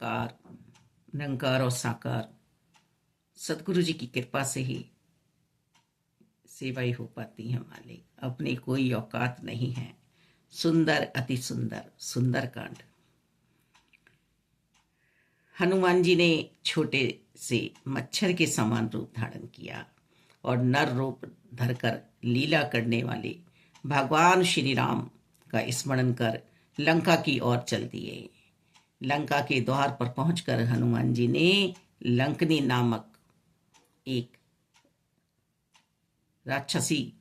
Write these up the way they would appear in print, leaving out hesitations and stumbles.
साकार, निरंकार और साकार सदगुरु जी की कृपा से ही सेवाई हो पाती है मालिक। अपनी कोई औकात नहीं है। सुंदर, अति सुंदर, सुंदर कांड। हनुमान जी ने छोटे से मच्छर के समान रूप धारण किया और नर रूप धरकर लीला करने वाले भगवान श्री राम का स्मरण कर लंका की ओर चल दिए। लंका के द्वार पर पहुंचकर हनुमान जी ने लंकनी नामक एक राक्षसी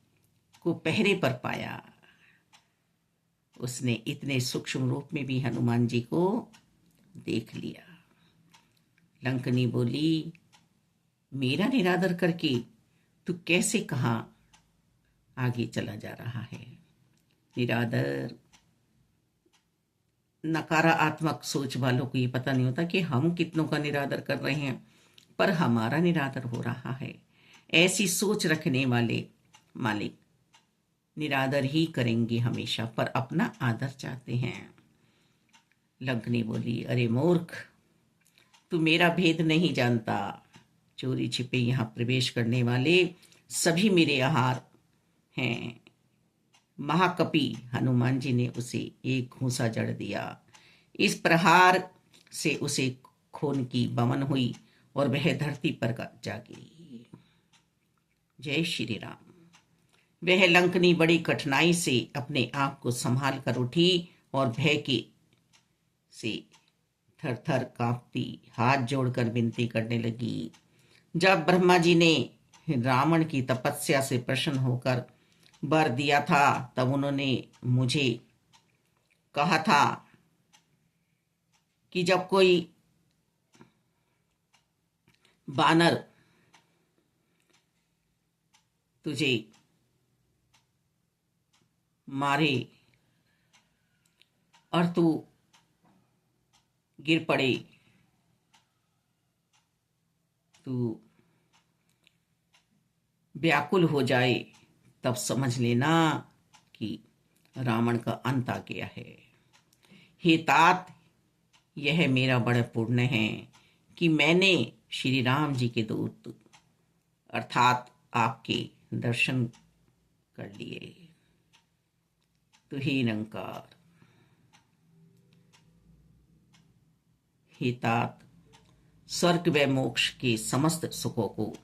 को पहरे पर पाया। उसने इतने सूक्ष्म रूप में भी हनुमान जी को देख लिया। लंकनी बोली, मेरा निरादर करके तू कैसे कहाँ आगे चला जा रहा है? निरादर नकारात्मक सोच वालों को ये पता नहीं होता कि हम कितनों का निरादर कर रहे हैं, पर हमारा निरादर हो रहा है। ऐसी सोच रखने वाले मालिक निरादर ही करेंगे हमेशा, पर अपना आदर चाहते हैं। लंकनी बोली, अरे मूर्ख, तू मेरा भेद नहीं जानता। चोरी छिपे यहाँ प्रवेश करने वाले सभी मेरे आहार हैं। महाकपि हनुमान जी ने उसे एक घूंसा जड़ दिया। इस प्रहार से उसे खून की बमन हुई और वह धरती पर जा गिरी। जय श्री राम। वह लंकनी बड़ी कठिनाई से अपने आप को संभाल कर उठी और भय के से थर थर कांपती हाथ जोड़कर विनती करने लगी। जब ब्रह्मा जी ने रावण की तपस्या से प्रसन्न होकर वर दिया था, तब उन्होंने मुझे कहा था कि जब कोई बानर तुझे मारे और तू गिर पड़े, तू व्याकुल हो जाए, तब समझ लेना कि रावण का अंत आ गया है। हे तात, यह मेरा बड़ा पुण्य है कि मैंने श्री राम जी के दूत अर्थात आपके दर्शन कर लिए। तो हे निरंकार, हे तात, स्वर्ग व मोक्ष के समस्त सुखों को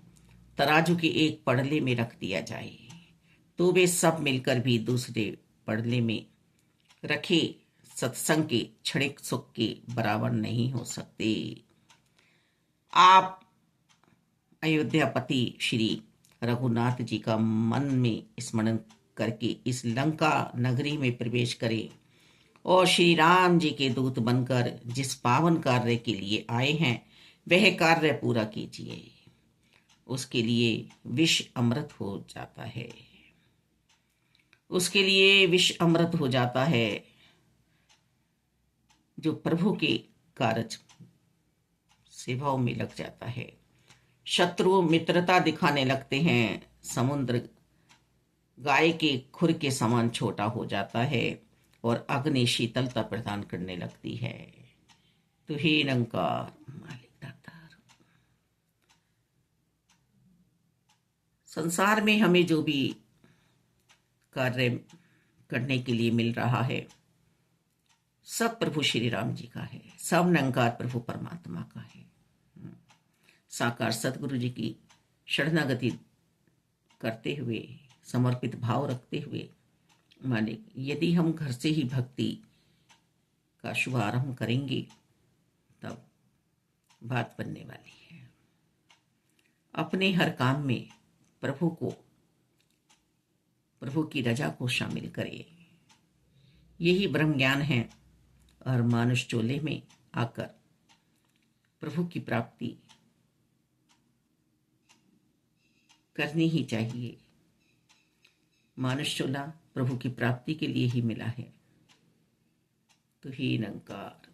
तराजू के एक पड़ले में रख दिया जाए तो वे सब मिलकर भी दूसरे पड़ले में रखे सत्संग के क्षणिक सुख के बराबर नहीं हो सकते। आप अयोध्यापति श्री रघुनाथ जी का मन में स्मरण करके इस लंका नगरी में प्रवेश करें और श्री राम जी के दूत बनकर जिस पावन कार्य के लिए आए हैं वह कार्य पूरा कीजिए। उसके लिए विष अमृत हो जाता है। उसके लिए विष अमृत हो जाता है जो प्रभु के कार्य सेवाओं में लग जाता है। शत्रु मित्रता दिखाने लगते हैं। समुद्र गाय के खुर के समान छोटा हो जाता है और अग्नि शीतलता प्रदान करने लगती है। तो हे निरंकार मालिक दातार, संसार में हमें जो भी कार्य करने के लिए मिल रहा है सब प्रभु श्री राम जी का है, सब निरंकार प्रभु परमात्मा का है। साकार सतगुरु जी की शरणागति करते हुए, समर्पित भाव रखते हुए मालिक, यदि हम घर से ही भक्ति का शुभारंभ करेंगे तब बात बनने वाली है। अपने हर काम में प्रभु की रजा को शामिल करें। यही ब्रह्म ज्ञान है और मानुष चोले में आकर प्रभु की प्राप्ति करनी ही चाहिए। मानुष चोला प्रभु की प्राप्ति के लिए ही मिला है। तो हे निरंकार,